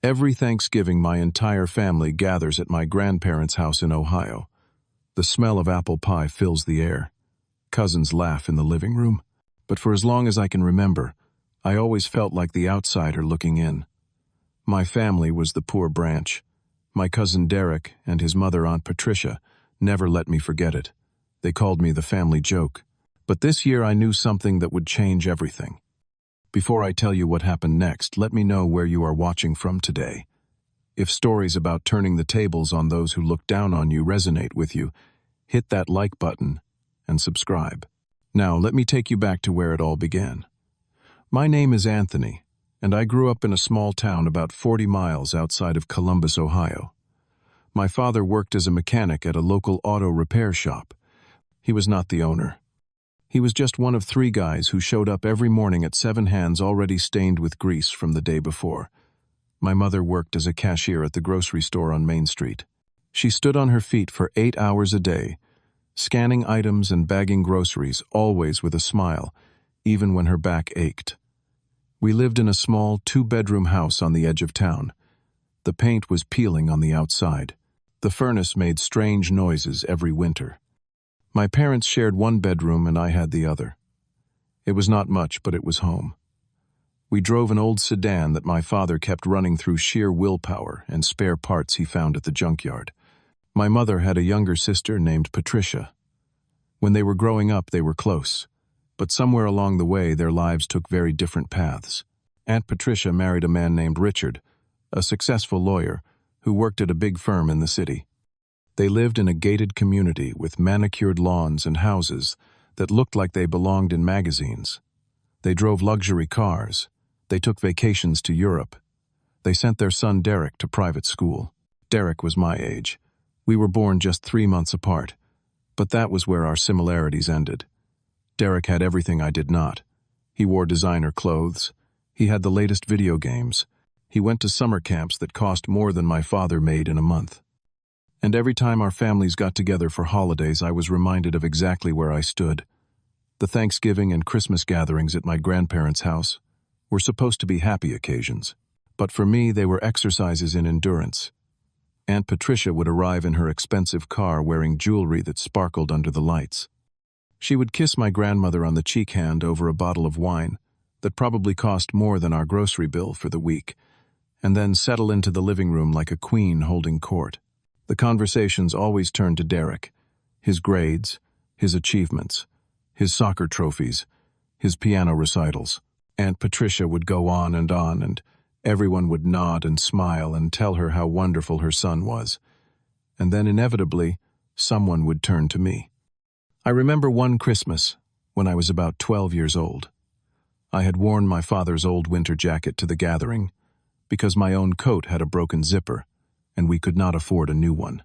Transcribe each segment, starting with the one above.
Every Thanksgiving, my entire family gathers at my grandparents' house in Ohio. The smell of apple pie fills the air. Cousins laugh in the living room. But for as long as I can remember, I always felt like the outsider looking in. My family was the poor branch. My cousin Derek and his mother, Aunt Patricia, never let me forget it. They called me the family joke. But this year I knew something that would change everything. Before I tell you what happened next, let me know where you are watching from today. If stories about turning the tables on those who look down on you resonate with you, hit that like button and subscribe. Now, let me take you back to where it all began. My name is Anthony, and I grew up in a small town about 40 miles outside of Columbus, Ohio. My father worked as a mechanic at a local auto repair shop. He was not the owner. He was just one of 3 guys who showed up every morning at 7 hands already stained with grease from the day before. My mother worked as a cashier at the grocery store on Main Street. She stood on her feet for 8 hours a day, scanning items and bagging groceries, always with a smile, even when her back ached. We lived in a small 2-bedroom house on the edge of town. The paint was peeling on the outside. The furnace made strange noises every winter. My parents shared one bedroom and I had the other. It was not much, but it was home. We drove an old sedan that my father kept running through sheer willpower and spare parts he found at the junkyard. My mother had a younger sister named Patricia. When they were growing up, they were close, but somewhere along the way, their lives took very different paths. Aunt Patricia married a man named Richard, a successful lawyer who worked at a big firm in the city. They lived in a gated community with manicured lawns and houses that looked like they belonged in magazines. They drove luxury cars. They took vacations to Europe. They sent their son Derek to private school. Derek was my age. We were born just 3 months apart, but that was where our similarities ended. Derek had everything I did not. He wore designer clothes. He had the latest video games. He went to summer camps that cost more than my father made in a month. And every time our families got together for holidays, I was reminded of exactly where I stood. The Thanksgiving and Christmas gatherings at my grandparents' house were supposed to be happy occasions, but for me they were exercises in endurance. Aunt Patricia would arrive in her expensive car wearing jewelry that sparkled under the lights. She would kiss my grandmother on the cheek hand over a bottle of wine that probably cost more than our grocery bill for the week, and then settle into the living room like a queen holding court. The conversations always turned to Derek, his grades, his achievements, his soccer trophies, his piano recitals. Aunt Patricia would go on, and everyone would nod and smile and tell her how wonderful her son was. And then inevitably, someone would turn to me. I remember one Christmas, when I was about 12 years old. I had worn my father's old winter jacket to the gathering because my own coat had a broken zipper, and we could not afford a new one.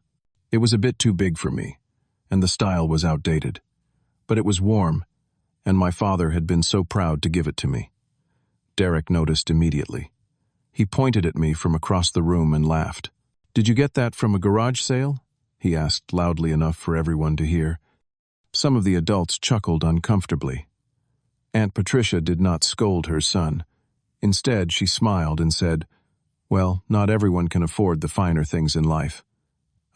It was a bit too big for me, and the style was outdated. But it was warm, and my father had been so proud to give it to me. Derek noticed immediately. He pointed at me from across the room and laughed. "Did you get that from a garage sale?" he asked loudly enough for everyone to hear. Some of the adults chuckled uncomfortably. Aunt Patricia did not scold her son. Instead, she smiled and said, "Well, not everyone can afford the finer things in life."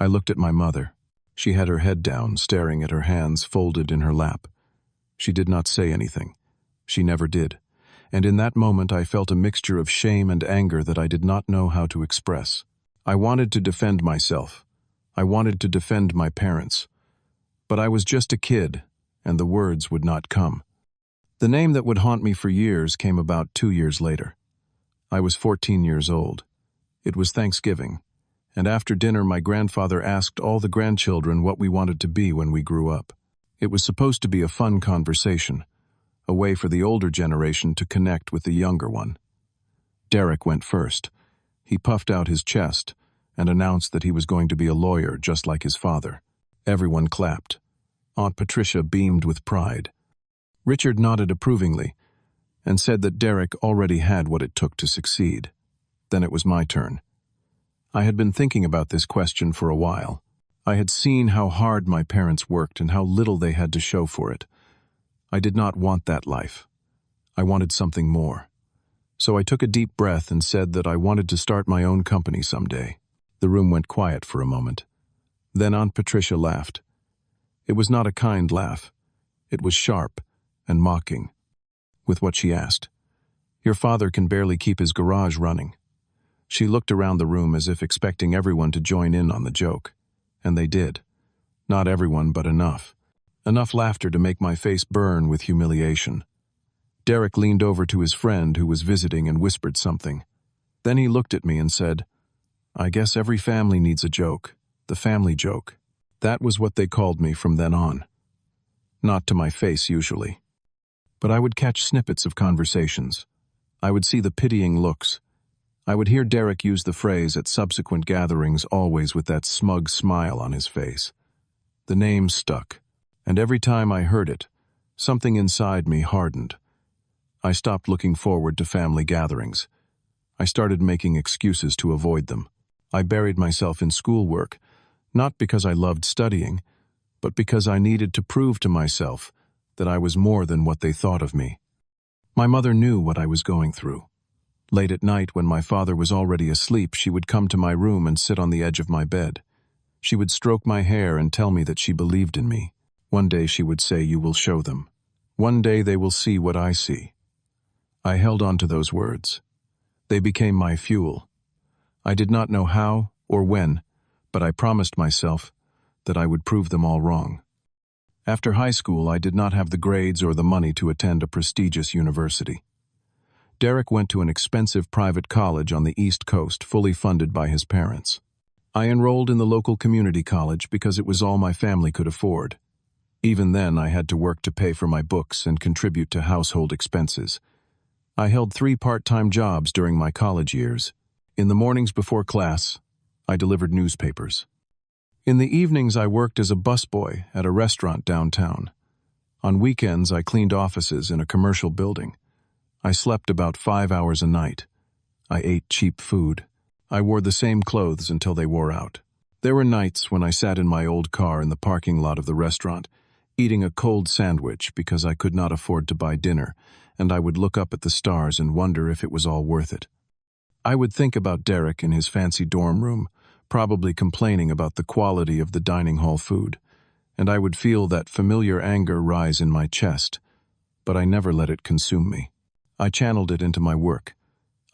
I looked at my mother. She had her head down, staring at her hands folded in her lap. She did not say anything. She never did. And in that moment I felt a mixture of shame and anger that I did not know how to express. I wanted to defend myself. I wanted to defend my parents. But I was just a kid, and the words would not come. The name that would haunt me for years came about 2 years later. I was 14 years old. It was Thanksgiving, and after dinner my grandfather asked all the grandchildren what we wanted to be when we grew up. It was supposed to be a fun conversation, a way for the older generation to connect with the younger one. Derek went first. He puffed out his chest and announced that he was going to be a lawyer just like his father. Everyone clapped. Aunt Patricia beamed with pride. Richard nodded approvingly and said that Derek already had what it took to succeed. Then it was my turn. I had been thinking about this question for a while. I had seen how hard my parents worked and how little they had to show for it. I did not want that life. I wanted something more. So I took a deep breath and said that I wanted to start my own company someday. The room went quiet for a moment. Then Aunt Patricia laughed. It was not a kind laugh. It was sharp and mocking. With what she asked, "Your father can barely keep his garage running." She looked around the room as if expecting everyone to join in on the joke. And they did. Not everyone, but enough. Enough laughter to make my face burn with humiliation. Derek leaned over to his friend who was visiting and whispered something. Then he looked at me and said, "I guess every family needs a joke. The family joke." That was what they called me from then on. Not to my face, usually. But I would catch snippets of conversations. I would see the pitying looks. I would hear Derek use the phrase at subsequent gatherings, always with that smug smile on his face. The name stuck, and every time I heard it, something inside me hardened. I stopped looking forward to family gatherings. I started making excuses to avoid them. I buried myself in schoolwork, not because I loved studying, but because I needed to prove to myself that I was more than what they thought of me. My mother knew what I was going through. Late at night, when my father was already asleep, she would come to my room and sit on the edge of my bed. She would stroke my hair and tell me that she believed in me. One day she would say, "You will show them. One day they will see what I see." I held on to those words. They became my fuel. I did not know how or when, but I promised myself that I would prove them all wrong. After high school, I did not have the grades or the money to attend a prestigious university. Derek went to an expensive private college on the East Coast, fully funded by his parents. I enrolled in the local community college because it was all my family could afford. Even then, I had to work to pay for my books and contribute to household expenses. I held 3 part-time jobs during my college years. In the mornings before class, I delivered newspapers. In the evenings, I worked as a busboy at a restaurant downtown. On weekends, I cleaned offices in a commercial building. I slept about 5 hours a night. I ate cheap food. I wore the same clothes until they wore out. There were nights when I sat in my old car in the parking lot of the restaurant, eating a cold sandwich because I could not afford to buy dinner, and I would look up at the stars and wonder if it was all worth it. I would think about Derek in his fancy dorm room, probably complaining about the quality of the dining hall food, and I would feel that familiar anger rise in my chest, but I never let it consume me. I channeled it into my work.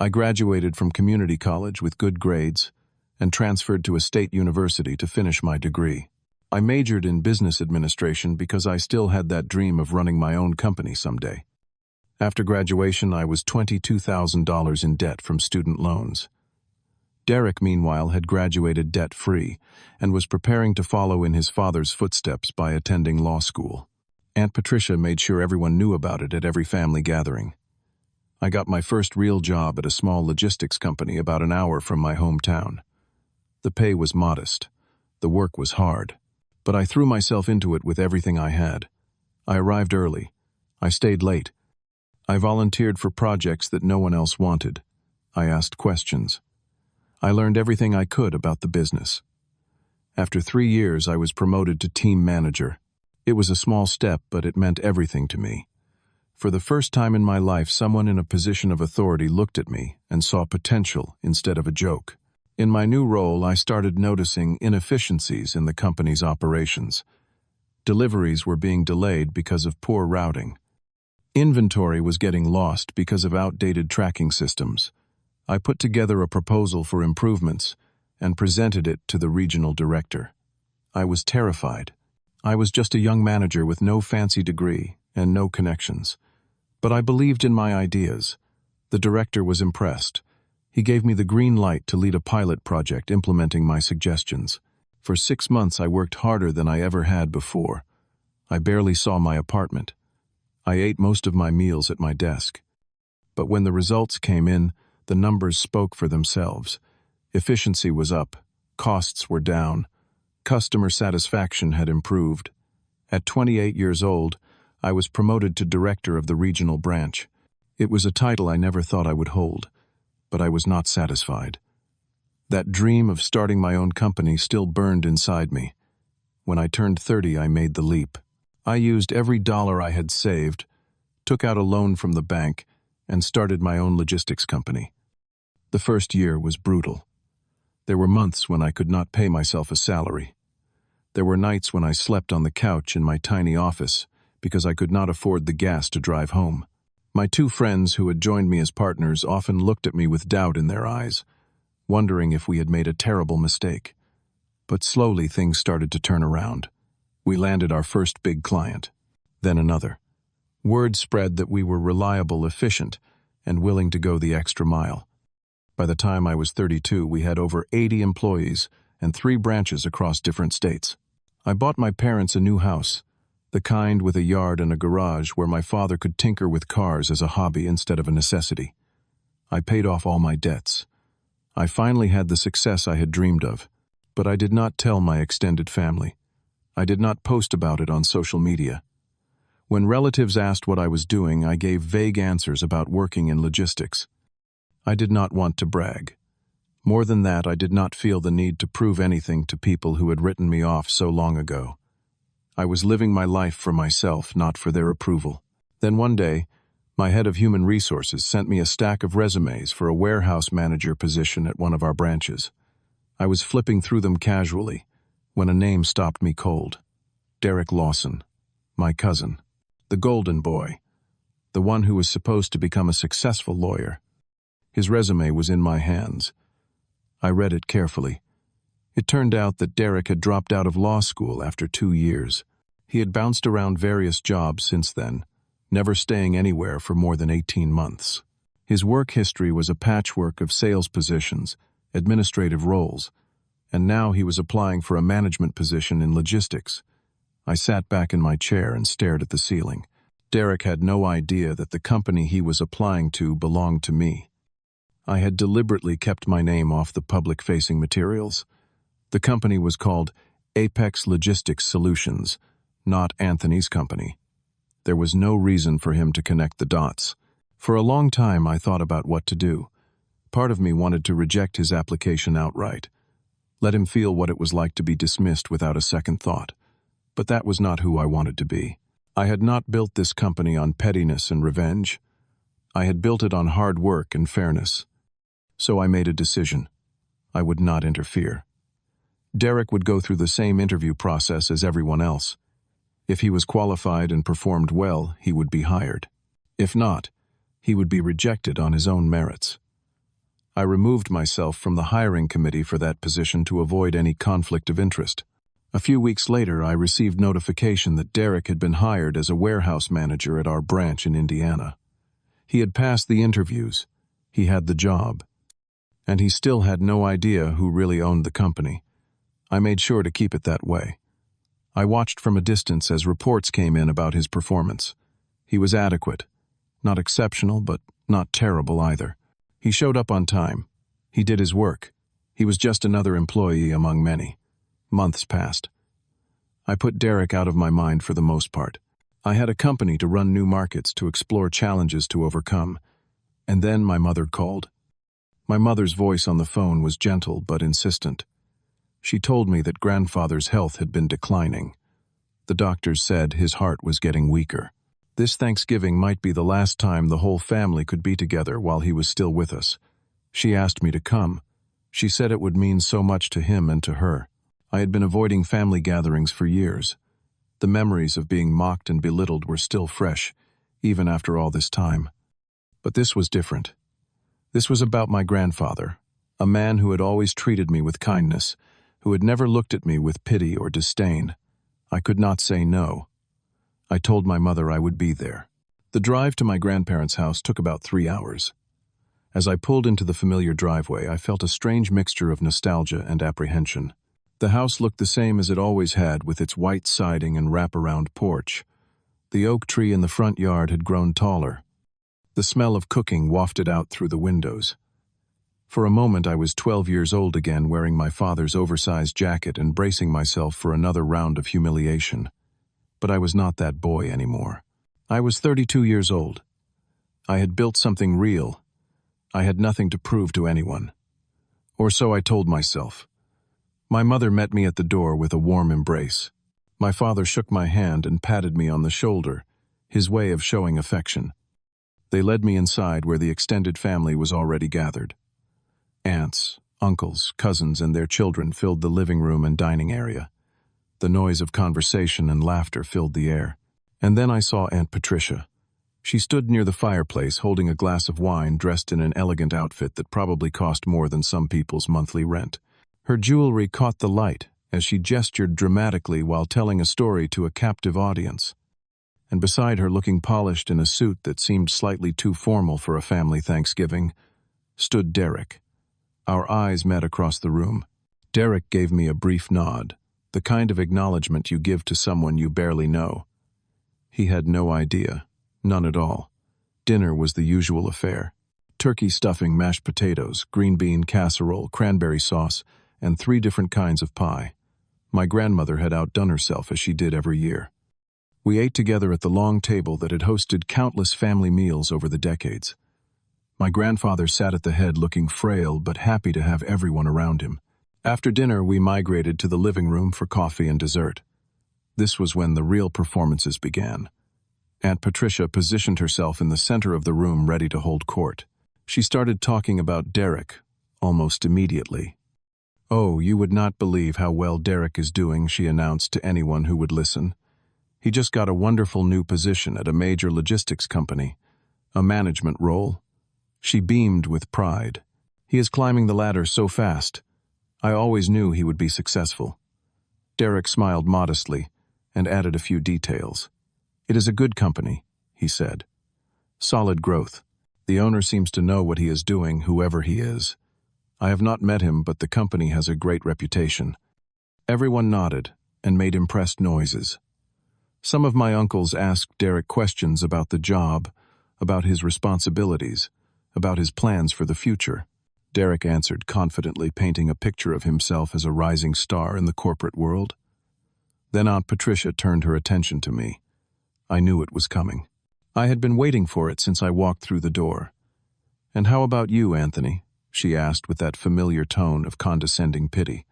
I graduated from community college with good grades and transferred to a state university to finish my degree. I majored in business administration because I still had that dream of running my own company someday. After graduation, I was $22,000 in debt from student loans. Derek, meanwhile, had graduated debt-free and was preparing to follow in his father's footsteps by attending law school. Aunt Patricia made sure everyone knew about it at every family gathering. I got my first real job at a small logistics company about an hour from my hometown. The pay was modest. The work was hard. But I threw myself into it with everything I had. I arrived early. I stayed late. I volunteered for projects that no one else wanted. I asked questions. I learned everything I could about the business. After 3 years, I was promoted to team manager. It was a small step, but it meant everything to me. For the first time in my life, someone in a position of authority looked at me and saw potential instead of a joke. In my new role, I started noticing inefficiencies in the company's operations. Deliveries were being delayed because of poor routing. Inventory was getting lost because of outdated tracking systems. I put together a proposal for improvements and presented it to the regional director. I was terrified. I was just a young manager with no fancy degree and no connections. But I believed in my ideas. The director was impressed. He gave me the green light to lead a pilot project implementing my suggestions. For 6 months, I worked harder than I ever had before. I barely saw my apartment. I ate most of my meals at my desk. But when the results came in, the numbers spoke for themselves. Efficiency was up. Costs were down. Customer satisfaction had improved. At 28 years old, I was promoted to director of the regional branch. It was a title I never thought I would hold, but I was not satisfied. That dream of starting my own company still burned inside me. When I turned 30, I made the leap. I used every dollar I had saved, took out a loan from the bank, and started my own logistics company. The first year was brutal. There were months when I could not pay myself a salary. There were nights when I slept on the couch in my tiny office because I could not afford the gas to drive home. My two friends who had joined me as partners often looked at me with doubt in their eyes, wondering if we had made a terrible mistake. But slowly things started to turn around. We landed our first big client, then another. Word spread that we were reliable, efficient, and willing to go the extra mile. By the time I was 32, we had over 80 employees and 3 branches across different states. I bought my parents a new house, the kind with a yard and a garage where my father could tinker with cars as a hobby instead of a necessity. I paid off all my debts. I finally had the success I had dreamed of, but I did not tell my extended family. I did not post about it on social media. When relatives asked what I was doing, I gave vague answers about working in logistics. I did not want to brag. More than that, I did not feel the need to prove anything to people who had written me off so long ago. I was living my life for myself, not for their approval. Then one day, my head of human resources sent me a stack of resumes for a warehouse manager position at one of our branches. I was flipping through them casually when a name stopped me cold. Derek Lawson, my cousin, the golden boy, the one who was supposed to become a successful lawyer. His resume was in my hands. I read it carefully. It turned out that Derek had dropped out of law school after 2 years. He had bounced around various jobs since then, never staying anywhere for more than 18 months. His work history was a patchwork of sales positions, administrative roles, and now he was applying for a management position in logistics. I sat back in my chair and stared at the ceiling. Derek had no idea that the company he was applying to belonged to me. I had deliberately kept my name off the public-facing materials. The company was called Apex Logistics Solutions, not Anthony's company. There was no reason for him to connect the dots. For a long time, I thought about what to do. Part of me wanted to reject his application outright. Let him feel what it was like to be dismissed without a second thought. But that was not who I wanted to be. I had not built this company on pettiness and revenge. I had built it on hard work and fairness. So I made a decision. I would not interfere. Derek would go through the same interview process as everyone else. If he was qualified and performed well, he would be hired. If not, he would be rejected on his own merits. I removed myself from the hiring committee for that position to avoid any conflict of interest. A few weeks later, I received notification that Derek had been hired as a warehouse manager at our branch in Indiana. He had passed the interviews. He had the job. And he still had no idea who really owned the company. I made sure to keep it that way. I watched from a distance as reports came in about his performance. He was adequate. Not exceptional, but not terrible either. He showed up on time. He did his work. He was just another employee among many. Months passed. I put Derek out of my mind for the most part. I had a company to run new markets, to explore challenges to overcome. And then my mother called. My mother's voice on the phone was gentle but insistent. She told me that grandfather's health had been declining. The doctors said his heart was getting weaker. This Thanksgiving might be the last time the whole family could be together while he was still with us. She asked me to come. She said it would mean so much to him and to her. I had been avoiding family gatherings for years. The memories of being mocked and belittled were still fresh, even after all this time. But this was different. This was about my grandfather, a man who had always treated me with kindness, who had never looked at me with pity or disdain. I could not say no. I told my mother I would be there. The drive to my grandparents' house took about 3 hours. As I pulled into the familiar driveway, I felt a strange mixture of nostalgia and apprehension. The house looked the same as it always had, with its white siding and wraparound porch. The oak tree in the front yard had grown taller. The smell of cooking wafted out through the windows. For a moment I was 12 years old again, wearing my father's oversized jacket and bracing myself for another round of humiliation. But I was not that boy anymore. I was 32 years old. I had built something real. I had nothing to prove to anyone. Or so I told myself. My mother met me at the door with a warm embrace. My father shook my hand and patted me on the shoulder, his way of showing affection. They led me inside where the extended family was already gathered. Aunts, uncles, cousins, and their children filled the living room and dining area. The noise of conversation and laughter filled the air. And then I saw Aunt Patricia. She stood near the fireplace holding a glass of wine, dressed in an elegant outfit that probably cost more than some people's monthly rent. Her jewelry caught the light as she gestured dramatically while telling a story to a captive audience. And beside her, looking polished in a suit that seemed slightly too formal for a family Thanksgiving, stood Derek. Our eyes met across the room. Derek gave me a brief nod, the kind of acknowledgement you give to someone you barely know. He had no idea, none at all. Dinner was the usual affair. Turkey stuffing, mashed potatoes, green bean casserole, cranberry sauce, and 3 different kinds of pie. My grandmother had outdone herself as she did every year. We ate together at the long table that had hosted countless family meals over the decades. My grandfather sat at the head looking frail but happy to have everyone around him. After dinner, we migrated to the living room for coffee and dessert. This was when the real performances began. Aunt Patricia positioned herself in the center of the room, ready to hold court. She started talking about Derek almost immediately. "Oh, you would not believe how well Derek is doing," she announced to anyone who would listen. "He just got a wonderful new position at a major logistics company, a management role." She beamed with pride. "He is climbing the ladder so fast. I always knew he would be successful." Derek smiled modestly and added a few details. "It is a good company," he said. "Solid growth. The owner seems to know what he is doing, whoever he is. I have not met him, but the company has a great reputation." Everyone nodded and made impressed noises. Some of my uncles asked Derek questions about the job, about his responsibilities, about his plans for the future. Derek answered confidently, painting a picture of himself as a rising star in the corporate world. Then Aunt Patricia turned her attention to me. I knew it was coming. I had been waiting for it since I walked through the door. "And how about you, Anthony?" she asked with that familiar tone of condescending pity.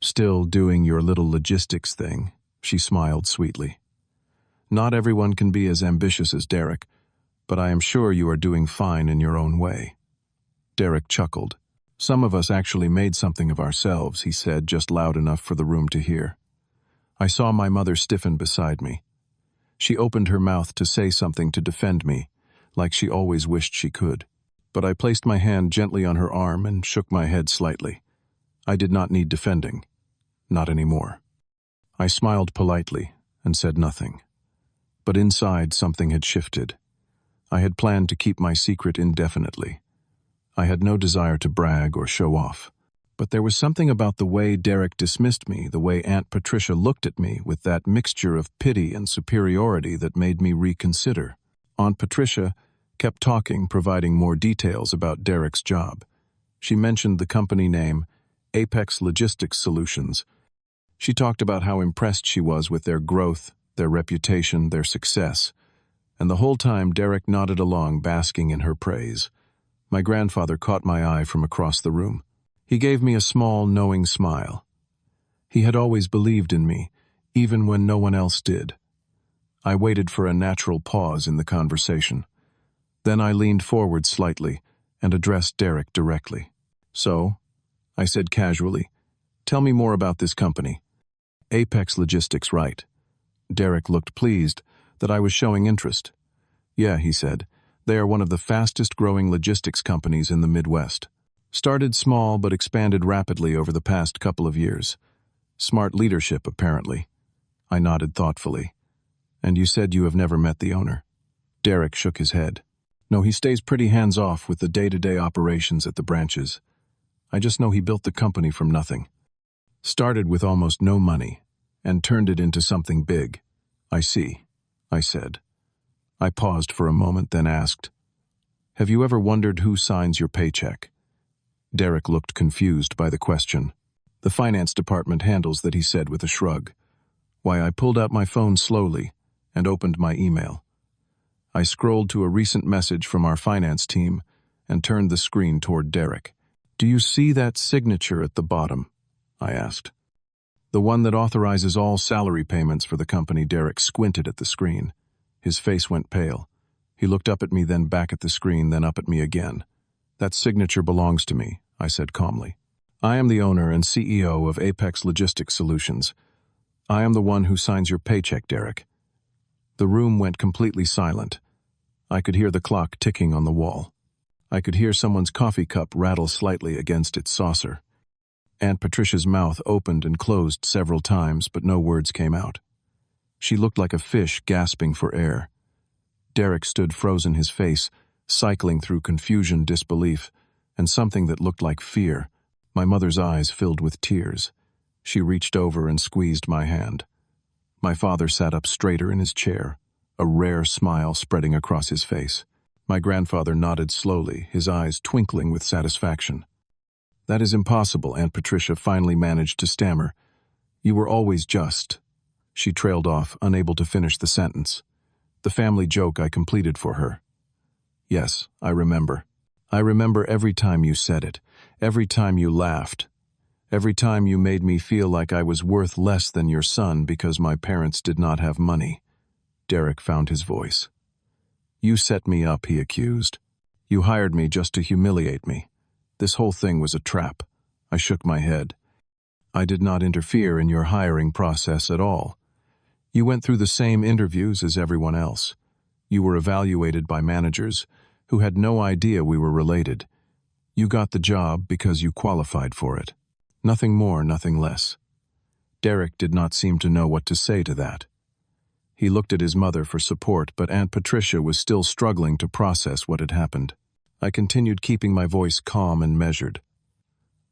"Still doing your little logistics thing," she smiled sweetly. "Not everyone can be as ambitious as Derek, but I am sure you are doing fine in your own way." Derek chuckled. "Some of us actually made something of ourselves," he said, just loud enough for the room to hear. I saw my mother stiffen beside me. She opened her mouth to say something to defend me, like she always wished she could. But I placed my hand gently on her arm and shook my head slightly. I did not need defending. Not anymore. I smiled politely and said nothing. But inside, something had shifted. I had planned to keep my secret indefinitely. I had no desire to brag or show off. But there was something about the way Derek dismissed me, the way Aunt Patricia looked at me with that mixture of pity and superiority that made me reconsider. Aunt Patricia kept talking, providing more details about Derek's job. She mentioned the company name, Apex Logistics Solutions. She talked about how impressed she was with their growth, their reputation, their success. And the whole time Derek nodded along, basking in her praise. My grandfather caught my eye from across the room. He gave me a small, knowing smile. He had always believed in me, even when no one else did. I waited for a natural pause in the conversation. Then I leaned forward slightly and addressed Derek directly. "So," I said casually, "tell me more about this company." "Apex Logistics, right?" Derek looked pleased that I was showing interest. "Yeah," he said, "they are one of the fastest-growing logistics companies in the Midwest. Started small but expanded rapidly over the past couple of years. Smart leadership, apparently." I nodded thoughtfully. "And you said you have never met the owner?" Derek shook his head. "No, he stays pretty hands-off with the day-to-day operations at the branches. I just know he built the company from nothing. Started with almost no money and turned it into something big." "I see," I said. I paused for a moment, then asked, "Have you ever wondered who signs your paycheck?" Derek looked confused by the question. "The finance department handles that," he said with a shrug. Why, I pulled out my phone slowly and opened my email. I scrolled to a recent message from our finance team and turned the screen toward Derek. "Do you see that signature at the bottom?" I asked. "The one that authorizes all salary payments for the company." Derek squinted at the screen. His face went pale. He looked up at me, then back at the screen, then up at me again. "That signature belongs to me," I said calmly. "I am the owner and CEO of Apex Logistics Solutions. I am the one who signs your paycheck, Derek." The room went completely silent. I could hear the clock ticking on the wall. I could hear someone's coffee cup rattle slightly against its saucer. Aunt Patricia's mouth opened and closed several times, but no words came out. She looked like a fish gasping for air. Derek stood frozen, his face cycling through confusion, disbelief, and something that looked like fear. My mother's eyes filled with tears. She reached over and squeezed my hand. My father sat up straighter in his chair, a rare smile spreading across his face. My grandfather nodded slowly, his eyes twinkling with satisfaction. "That is impossible," Aunt Patricia finally managed to stammer. "You were always just." She trailed off, unable to finish the sentence. The family joke I completed for her. "Yes, I remember. I remember every time you said it, every time you laughed, every time you made me feel like I was worth less than your son because my parents did not have money." Derek found his voice. "You set me up," he accused. "You hired me just to humiliate me. This whole thing was a trap." I shook my head. "I did not interfere in your hiring process at all. You went through the same interviews as everyone else. You were evaluated by managers who had no idea we were related. You got the job because you qualified for it. Nothing more, nothing less." Derek did not seem to know what to say to that. He looked at his mother for support, but Aunt Patricia was still struggling to process what had happened. I continued, keeping my voice calm and measured.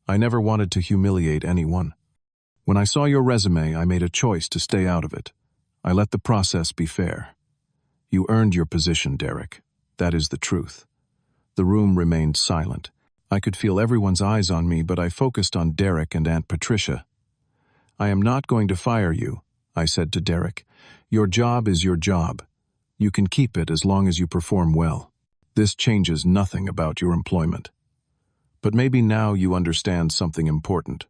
"I never wanted to humiliate anyone. When I saw your resume, I made a choice to stay out of it. I let the process be fair. You earned your position, Derek. That is the truth." The room remained silent. I could feel everyone's eyes on me, but I focused on Derek and Aunt Patricia. "I am not going to fire you," I said to Derek. "Your job is your job. You can keep it as long as you perform well. This changes nothing about your employment. But maybe now you understand something important.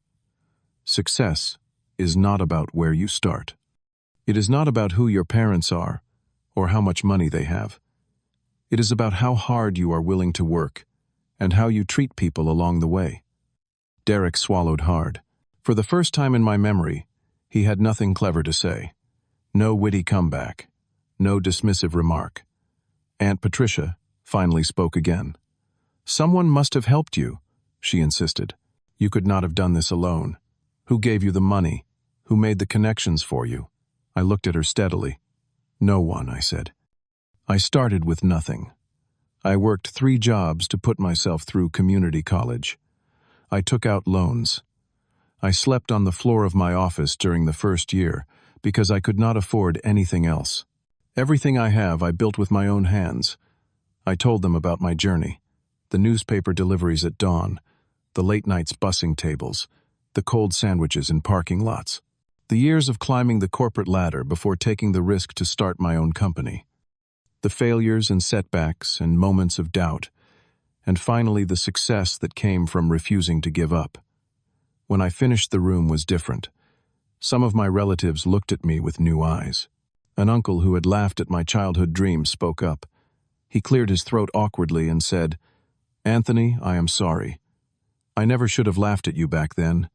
Success is not about where you start. It is not about who your parents are or how much money they have. It is about how hard you are willing to work and how you treat people along the way." Derek swallowed hard. For the first time in my memory, he had nothing clever to say. No witty comeback. No dismissive remark. Aunt Patricia finally spoke again. "Someone must have helped you," she insisted. "You could not have done this alone. Who gave you the money? Who made the connections for you?" I looked at her steadily. "No one," I said. "I started with nothing. I worked 3 jobs to put myself through community college. I took out loans. I slept on the floor of my office during the first year because I could not afford anything else. Everything I have I built with my own hands." I told them about my journey, the newspaper deliveries at dawn, the late nights bussing tables, the cold sandwiches in parking lots, the years of climbing the corporate ladder before taking the risk to start my own company, the failures and setbacks and moments of doubt, and finally the success that came from refusing to give up. When I finished, the room was different. Some of my relatives looked at me with new eyes. An uncle who had laughed at my childhood dreams spoke up. He cleared his throat awkwardly and said, "Anthony, I am sorry. I never should have laughed at you back then.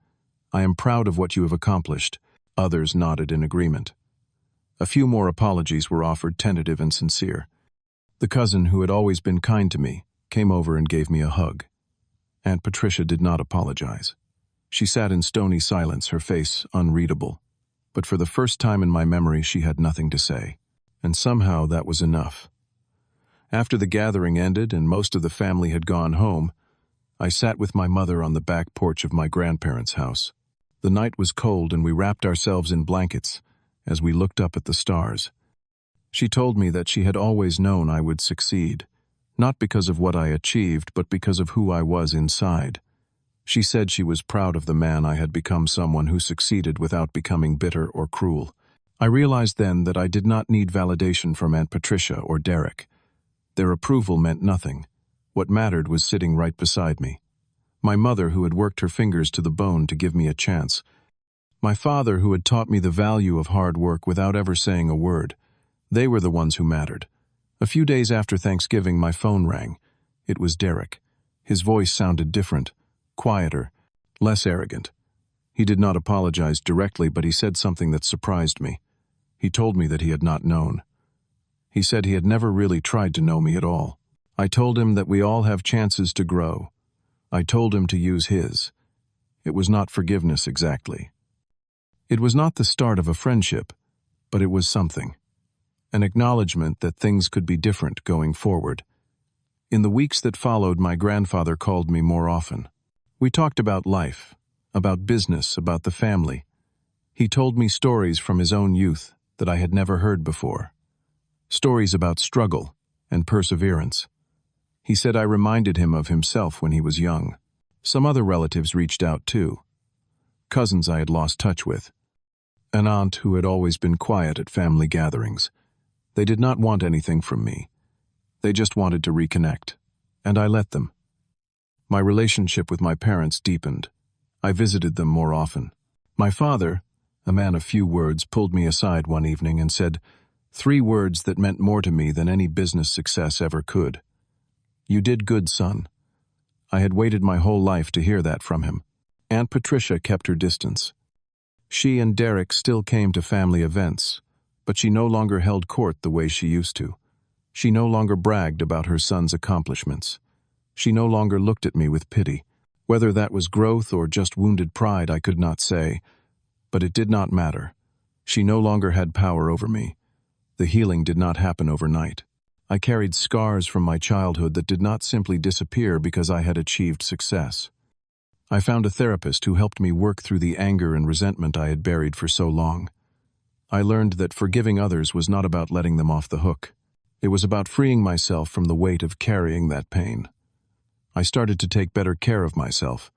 I am proud of what you have accomplished." Others nodded in agreement. A few more apologies were offered, tentative and sincere. The cousin who had always been kind to me came over and gave me a hug. Aunt Patricia did not apologize. She sat in stony silence, her face unreadable. But for the first time in my memory, she had nothing to say. And somehow that was enough. After the gathering ended and most of the family had gone home, I sat with my mother on the back porch of my grandparents' house. The night was cold and we wrapped ourselves in blankets as we looked up at the stars. She told me that she had always known I would succeed, not because of what I achieved, but because of who I was inside. She said she was proud of the man I had become, someone who succeeded without becoming bitter or cruel. I realized then that I did not need validation from Aunt Patricia or Derek. Their approval meant nothing. What mattered was sitting right beside me. My mother, who had worked her fingers to the bone to give me a chance. My father, who had taught me the value of hard work without ever saying a word. They were the ones who mattered. A few days after Thanksgiving, my phone rang. It was Derek. His voice sounded different, quieter, less arrogant. He did not apologize directly, but he said something that surprised me. He told me that he had not known. He said he had never really tried to know me at all. I told him that we all have chances to grow. I told him to use his. It was not forgiveness exactly. It was not the start of a friendship, but it was something. An acknowledgement that things could be different going forward. In the weeks that followed, my grandfather called me more often. We talked about life, about business, about the family. He told me stories from his own youth that I had never heard before. Stories about struggle and perseverance. He said I reminded him of himself when he was young. Some other relatives reached out too. Cousins I had lost touch with. An aunt who had always been quiet at family gatherings. They did not want anything from me. They just wanted to reconnect, and I let them. My relationship with my parents deepened. I visited them more often. My father, a man of few words, pulled me aside one evening and said 3 words that meant more to me than any business success ever could. "You did good, son." I had waited my whole life to hear that from him. Aunt Patricia kept her distance. She and Derek still came to family events, but she no longer held court the way she used to. She no longer bragged about her son's accomplishments. She no longer looked at me with pity. Whether that was growth or just wounded pride, I could not say, but it did not matter. She no longer had power over me. The healing did not happen overnight. I carried scars from my childhood that did not simply disappear because I had achieved success. I found a therapist who helped me work through the anger and resentment I had buried for so long. I learned that forgiving others was not about letting them off the hook. It was about freeing myself from the weight of carrying that pain. I started to take better care of myself.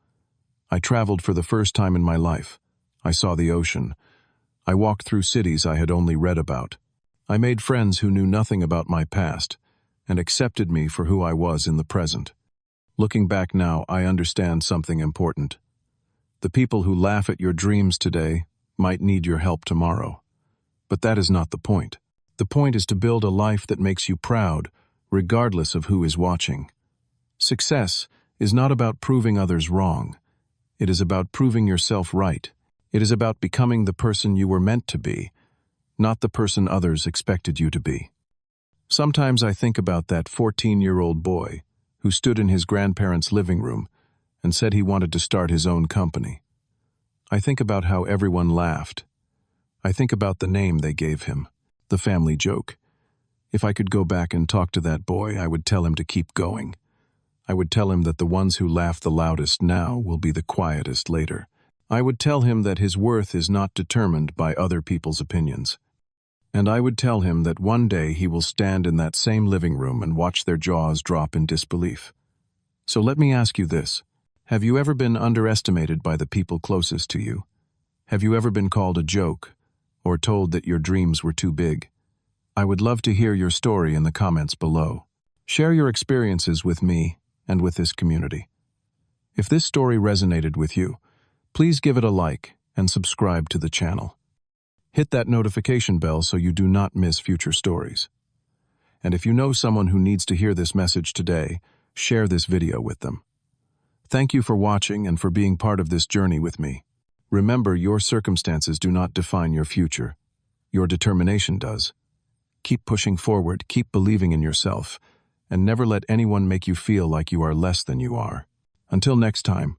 I traveled for the first time in my life. I saw the ocean. I walked through cities I had only read about. I made friends who knew nothing about my past and accepted me for who I was in the present. Looking back now, I understand something important. The people who laugh at your dreams today might need your help tomorrow. But that is not the point. The point is to build a life that makes you proud, regardless of who is watching. Success is not about proving others wrong. It is about proving yourself right. It is about becoming the person you were meant to be, not the person others expected you to be. Sometimes I think about that 14-year-old boy who stood in his grandparents' living room and said he wanted to start his own company. I think about how everyone laughed. I think about the name they gave him, the family joke. If I could go back and talk to that boy, I would tell him to keep going. I would tell him that the ones who laugh the loudest now will be the quietest later. I would tell him that his worth is not determined by other people's opinions. And I would tell him that one day he will stand in that same living room and watch their jaws drop in disbelief. So let me ask you this. Have you ever been underestimated by the people closest to you? Have you ever been called a joke or told that your dreams were too big? I would love to hear your story in the comments below. Share your experiences with me and with this community. If this story resonated with you, please give it a like and subscribe to the channel. Hit that notification bell so you do not miss future stories. And if you know someone who needs to hear this message today, share this video with them. Thank you for watching and for being part of this journey with me. Remember, your circumstances do not define your future. Your determination does. Keep pushing forward, keep believing in yourself, and never let anyone make you feel like you are less than you are. Until next time,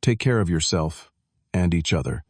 take care of yourself and each other.